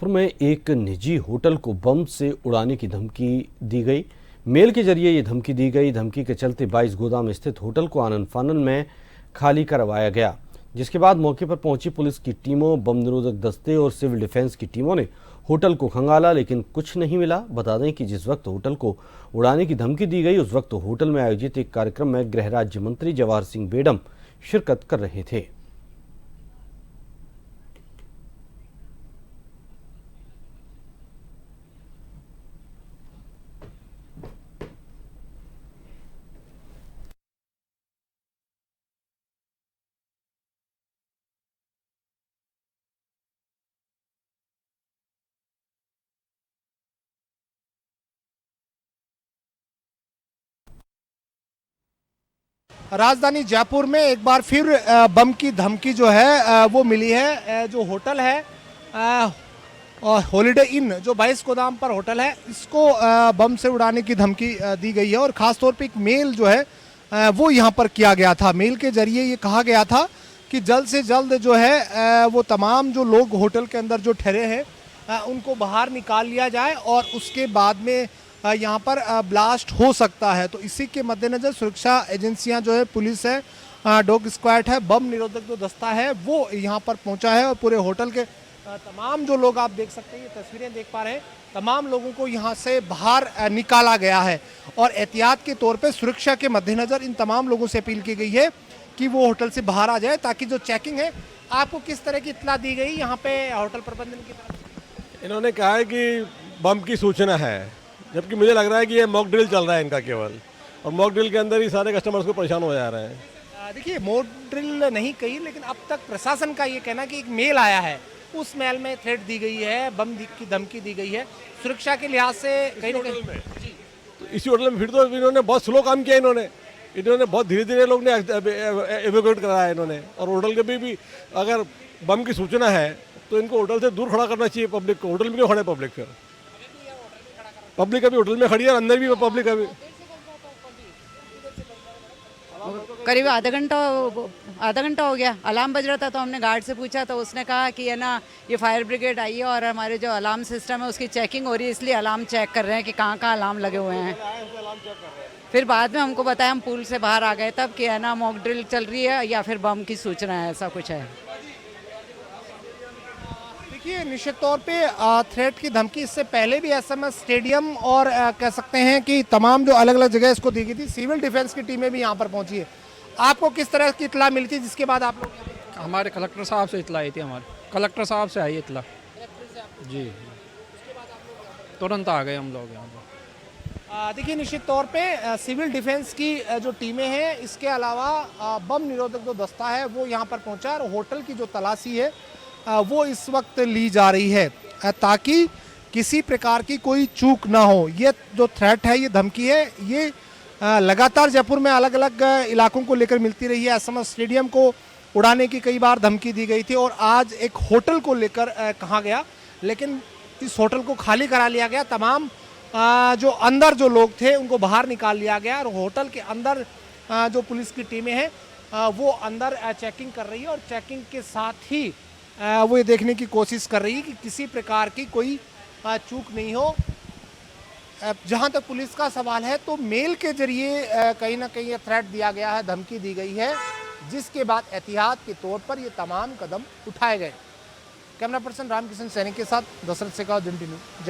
जयपुर में एक निजी होटल को बम से उड़ाने की धमकी दी गई। मेल के जरिए ये धमकी दी गई। धमकी के चलते 22 गोदाम स्थित होटल को आनन फानन में खाली करवाया गया, जिसके बाद मौके पर पहुंची पुलिस की टीमों, बम निरोधक दस्ते और सिविल डिफेंस की टीमों ने होटल को खंगाला, लेकिन कुछ नहीं मिला। बता दें कि जिस वक्त होटल को उड़ाने की धमकी दी गई, उस वक्त होटल में आयोजित एक कार्यक्रम में गृह राज्य मंत्री जवाहर सिंह बेडम शिरकत कर रहे थे। राजधानी जयपुर में एक बार फिर बम की धमकी जो है वो मिली है। जो होटल है हॉलिडे इन, जो 22 गोदाम पर होटल है, इसको बम से उड़ाने की धमकी दी गई है। और ख़ास तौर पे एक मेल जो है वो यहाँ पर किया गया था। मेल के जरिए ये कहा गया था कि जल्द से जल्द जो है वो तमाम जो लोग होटल के अंदर जो ठहरे हैं उनको बाहर निकाल लिया जाए और उसके बाद में यहाँ पर ब्लास्ट हो सकता है। तो इसी के मद्देनज़र सुरक्षा एजेंसियां जो है, पुलिस है, डॉग स्क्वाड है, बम निरोधक जो दस्ता है वो यहाँ पर पहुँचा है। और पूरे होटल के तमाम जो लोग, आप देख सकते हैं, ये तस्वीरें देख पा रहे हैं, तमाम लोगों को यहाँ से बाहर निकाला गया है। और एहतियात के तौर पर सुरक्षा के मद्देनज़र इन तमाम लोगों से अपील की गई है कि वो होटल से बाहर आ जाए, ताकि जो चेकिंग है। आपको किस तरह की इत्तला दी गई यहाँ पे होटल प्रबंधन की तरफ से? इन्होंने कहा है कि बम की सूचना है, जबकि मुझे लग रहा है कि ये मॉक ड्रिल चल रहा है इनका केवल, और मॉक ड्रिल के अंदर ही सारे कस्टमर्स को परेशान हो जा रहे हैं। देखिए, मॉक ड्रिल नहीं कही, लेकिन अब तक प्रशासन का ये कहना कि एक मेल आया है, उस मेल में थ्रेट दी गई है, बम की धमकी दी गई है। सुरक्षा के लिहाज से कहीं ना कहीं तो इसी होटल में फिर तो इन्होंने बहुत स्लो काम किया। इन्होंने बहुत धीरे धीरे लोग ने एवेक्यूएट कराया इन्होंने। और होटल के भी अगर बम की सूचना है तो इनको होटल से दूर खड़ा करना चाहिए पब्लिक को। होटल में क्यों खड़े पब्लिक? फिर पब्लिक अभी होटल में खड़ी है, अंदर भी पब्लिक अभी करीब आधा घंटा हो गया। अलार्म बज रहा था तो हमने गार्ड से पूछा तो उसने कहा कि है ना, ये फायर ब्रिगेड आई है और हमारे जो अलार्म सिस्टम है उसकी चेकिंग हो रही है, इसलिए अलार्म चेक कर रहे हैं कि कहाँ कहाँ अलार्म लगे हुए हैं। फिर बाद में हमको बताया, हम पूल से बाहर आ गए तब कि है ना, मॉक ड्रिल चल रही है या फिर बम की सूचना है, ऐसा कुछ है। देखिए, निश्चित तौर पे थ्रेट की धमकी इससे पहले भी एसएमएस स्टेडियम और कह सकते हैं कि तमाम जो अलग अलग जगह इसको दी गई थी। सिविल डिफेंस की टीमें भी यहाँ पर पहुंची है। आपको किस तरह की इतला मिली थी जिसके बाद आप लोग? हमारे कलेक्टर साहब से इतला आई थी। हमारे कलेक्टर साहब से आई इतला जी, तुरंत आ गए हम लोग यहाँ पर। देखिए, निश्चित तौर पे सिविल डिफेंस की जो टीमें हैं, इसके अलावा बम निरोधक जो दस्ता है वो यहाँ पर पहुँचा। और होटल की जो तलाशी है वो इस वक्त ली जा रही है, ताकि किसी प्रकार की कोई चूक ना हो। ये जो थ्रेट है, ये धमकी है, ये लगातार जयपुर में अलग अलग इलाकों को लेकर मिलती रही है। एसएमएस स्टेडियम को उड़ाने की कई बार धमकी दी गई थी और आज एक होटल को लेकर कहा गया, लेकिन इस होटल को खाली करा लिया गया। तमाम जो अंदर जो लोग थे उनको बाहर निकाल लिया गया। और होटल के अंदर जो पुलिस की टीमें हैं वो अंदर चेकिंग कर रही है। और चेकिंग के साथ ही वो ये देखने की कोशिश कर रही है कि किसी प्रकार की कोई चूक नहीं हो। जहां तक पुलिस का सवाल है, तो मेल के जरिए कहीं ना कहीं ये थ्रेट दिया गया है, धमकी दी गई है, जिसके बाद एहतियात के तौर पर ये तमाम कदम उठाए गए। कैमरा पर्सन रामकिशन सैनी के साथ दशरथ शेखावत, जिन टी न्यूज़।